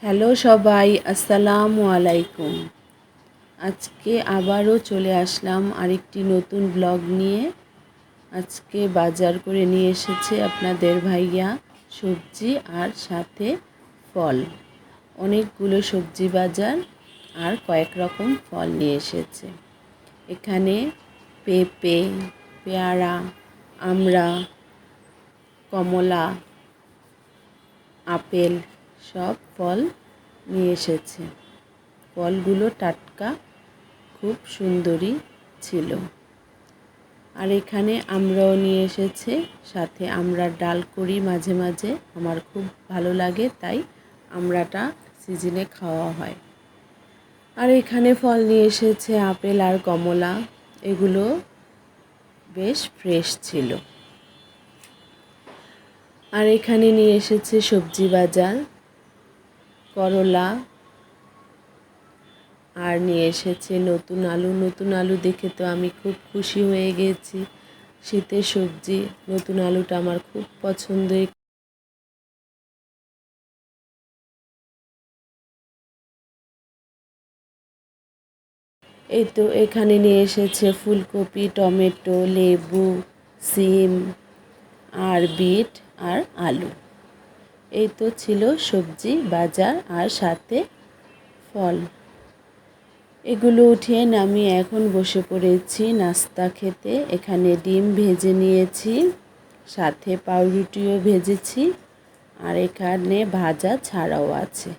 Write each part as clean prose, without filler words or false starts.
Hello সবাই, আসসালামু আলাইকুম। আজকে আবারও চলে আসলাম আরেকটি নতুন ব্লগ নিয়ে। আজকে বাজার করে নিয়ে এসেছে আপনাদের ভাইয়া সবজি আর সাথে ফল। অনেকগুলো সবজি বাজার আর কয়েক রকম ফল নিয়ে এসেছে। এখানে পেঁপে, পেয়ারা, আমড়া, কমলা, আপেল সব ফল নিয়ে এসেছে। ফলগুলো টাটকা, খুব সুন্দরী ছিল। আর এখানে আমরাও নিয়ে এসেছে, সাথে আমরা ডাল করি মাঝে মাঝে, আমার খুব ভালো লাগে, তাই আমড়াটা সিজনে খাওয়া হয়। আর এখানে ফল নিয়ে এসেছে আপেল আর কমলা, এগুলো বেশ ফ্রেশ ছিল। আর এখানে নিয়ে এসেছে সবজি বাজার, করলা, আর নিয়ে এসেছে নতুন আলু। নতুন আলু দেখে তো আমি খুব খুশি হয়ে গেছি। শীতের সবজি নতুন আলুটা আমার খুব পছন্দের। এই তো এখানে নিয়ে এসেছে ফুলকপি, টমেটো, লেবু, সিম আর বিট আর আলু। এই তো ছিল সবজি বাজার আর সাথে ফল। এগুলো উঠিয়ে নামিয়ে এখন বসে পড়েছি নাস্তা খেতে। এখানে ডিম ভেজে নিয়েছি, সাথে পাউরুটিও ভেজেছি, আর এখানে ভাজা ছাড়াও আছে,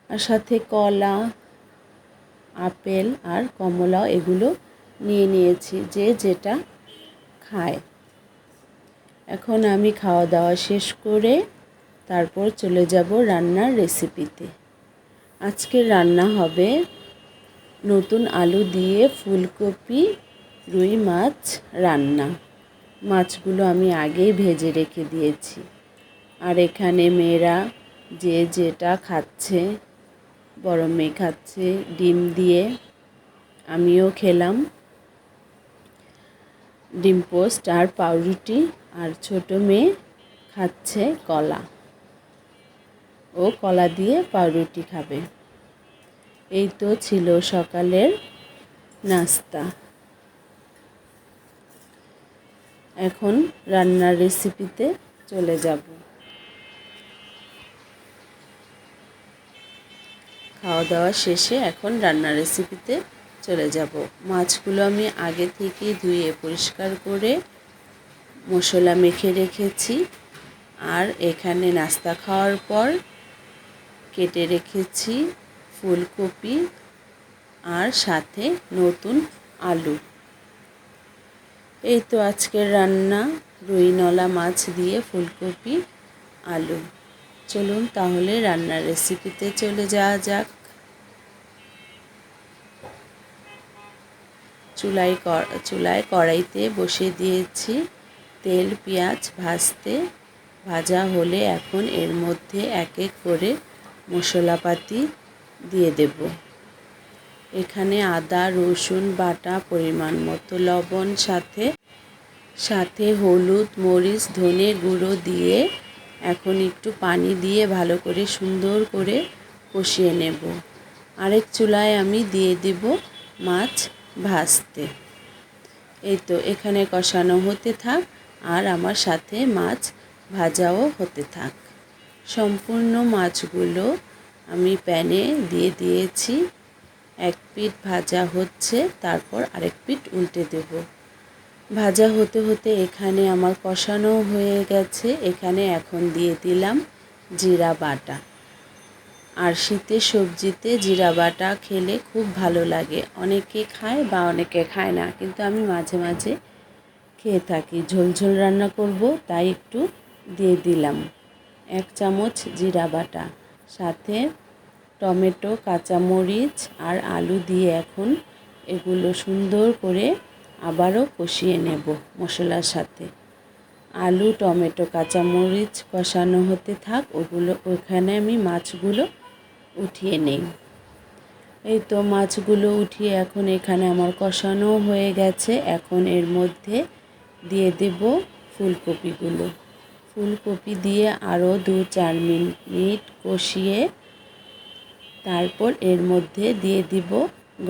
আর সাথে কলা, আপেল আর কমলা এগুলো নিয়ে নিয়েছি, যে যেটা খায়। এখন আমি খাওয়া দাওয়া শেষ করে তারপর চলে যাব রান্নার রেসিপিতে। আজকের রান্না হবে নতুন আলু দিয়ে ফুলকপি রুই মাছ রান্না। মাছগুলো আমি আগেই ভেজে রেখে দিয়েছি। আর এখানে মেয়েরা যে যেটা খাচ্ছে, বড় মেয়ে খাচ্ছে ডিম দিয়ে, আমিও খেলাম ডিম পোস্ট আর পাউরুটি, আর ছোট মেয়ে খাচ্ছে কলা, ও কলা দিয়ে পাউরুটি খাবে। এই তো ছিল সকালের নাস্তা। এখন রান্নার রেসিপিতে চলে যাব। খাওয়া দাওয়া শেষে এখন রান্নার রেসিপিতে চলে যাব। মাছগুলো আমি আগে থেকে ধুয়ে পরিষ্কার করে মশলা মেখে রেখেছি। আর এখানে নাস্তা খাওয়ার পর কেটে রেখেছি ফুলকপি আর সাথে নতুন আলু। এই তো আজকের রান্না, রুই নলা মাছ দিয়ে ফুলকপি আলু। চলুন তাহলে রান্নার রেসিপিতে চলে যাওয়া যাক। চুলায় কড়াইতে বসিয়ে দিয়েছি তেল, পেঁয়াজ ভাজতে। ভাজা হলে এখন এর মধ্যে এক এক করে মশলাপাতি দিয়ে দেব। এখানে আদা রসুন বাটা, পরিমাণ মতো লবণ, সাথে হলুদ, মরিচ, ধনে গুঁড়ো দিয়ে এখন একটু পানি দিয়ে ভালো করে সুন্দর করে কষিয়ে নেব। আরেক চুলায় আমি দিয়ে দেব মাছ ভাজতে। এই তো এখানে কষানো হতে থাক আর আমার সাথে মাছ ভাজাও হতে থাক। সম্পূর্ণ মাছগুলো আমি প্যানে দিয়ে দিয়েছি। এক পিঠ ভাজা হচ্ছে, তারপর আরেক পিঠ উল্টে দেব। ভাজা হতে হতে এখানে আমার কষানো হয়ে গেছে। এখানে এখন দিয়ে দিলাম জিরা বাটা। আর শীতের সবজিতে জিরা বাটা খেলে খুব ভালো লাগে। অনেকে খায় বা অনেকে খায় না, কিন্তু আমি মাঝে মাঝে খেয়ে থাকি। ঝোল রান্না করব, তাই একটু দিয়ে দিলাম 1 চামচ জিরা বাটা। সাথে টমেটো, কাঁচামরিচ আর আলু দিয়ে এখন এগুলো সুন্দর করে আবারও কষিয়ে নেব মশলার সাথে। আলু, টমেটো, কাঁচামরিচ কষানো হতে থাক, ওখানে আমি মাছগুলো উঠিয়ে নেই। এই তো মাছগুলো উঠিয়ে এখন এখানে আমার কষানো হয়ে গেছে। এখন এর মধ্যে দিয়ে দেব ফুলকপিগুলো। ফুলকপি দিয়ে আরও 2-4 মিনিট কষিয়ে তারপর এর মধ্যে দিয়ে দিব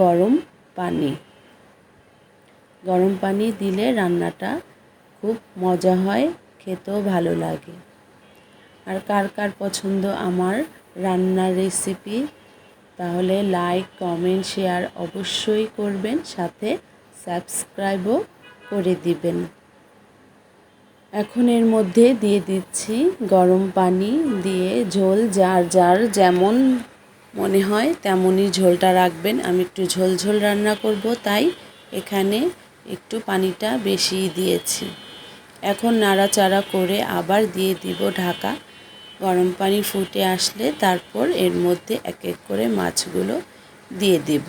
গরম পানি। গরম পানি দিলে রান্নাটা খুব মজা হয়, খেতেও ভালো লাগে। আর কার কার পছন্দ আমার রান্নার রেসিপি, তাহলে লাইক, কমেন্ট, শেয়ার অবশ্যই করবেন, সাথে সাবস্ক্রাইবও করে দিবেন। এখন এর মধ্যে দিয়ে দিচ্ছি গরম পানি, দিয়ে ঝোল যার যার যেমন মনে হয় তেমনই ঝোলটা রাখবেন। আমি একটু ঝোল ঝোল রান্না করব, তাই এখানে একটু পানিটা বেশি দিয়েছি। এখন নাড়াচাড়া করে আবার দিয়ে দিব ঢাকা। গরম পানি ফুটে আসলে তারপর এর মধ্যে এক এক করে মাছগুলো দিয়ে দেব।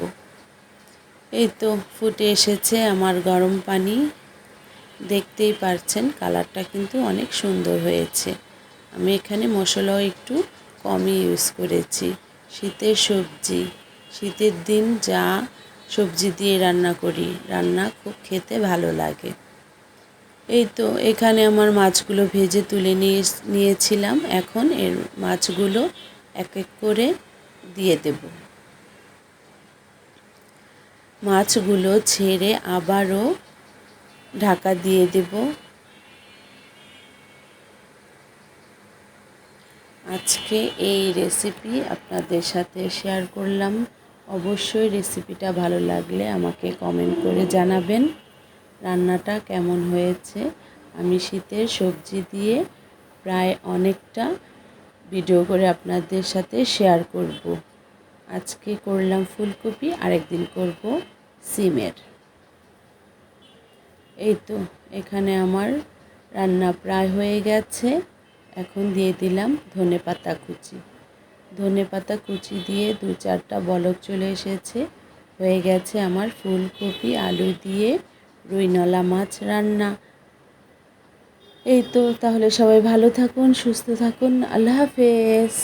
এই তো ফুটে এসেছে আমার গরম পানি, দেখতেই পারছেন কালারটা কিন্তু অনেক সুন্দর হয়েছে। আমি এখানে মশলাও একটু কমই ইউজ করেছি। শীতের সবজি, শীতের দিন যা সবজি দিয়ে রান্না করি, রান্না খুব খেতে ভালো লাগে। এই তো এখানে আমার মাছগুলো ভেজে তুলে নিয়েছিলাম। এখন এর মাছগুলো এক এক করে দিয়ে দেব। মাছগুলো ছেড়ে আবারও ঢাকা দিয়ে দেব। আজকে এই রেসিপি আপনাদের সাথে শেয়ার করলাম। অবশ্যই রেসিপিটা ভালো লাগলে আমাকে কমেন্ট করে জানাবেন রান্নাটা কেমন হয়েছে। আমি শীতের সবজি দিয়ে প্রায় অনেকটা ভিডিও করে আপনাদের সাথে শেয়ার করব। আজকে করলাম ফুলকপি, আরেকদিন করব সিমের। এই তো এখানে আমার রান্না প্রায় হয়ে গেছে। এখন দিয়ে দিলাম ধনেপাতা কুচি। ধনেপাতা কুচি দিয়ে 2-4টা বলক চলে এসেছে। হয়ে গেছে আমার ফুলকপি আলু দিয়ে রুইনলা মাছ রান্না। এই তো তাহলে সবাই ভালো থাকুন, সুস্থ থাকুন। আল্লাহ হাফেজ।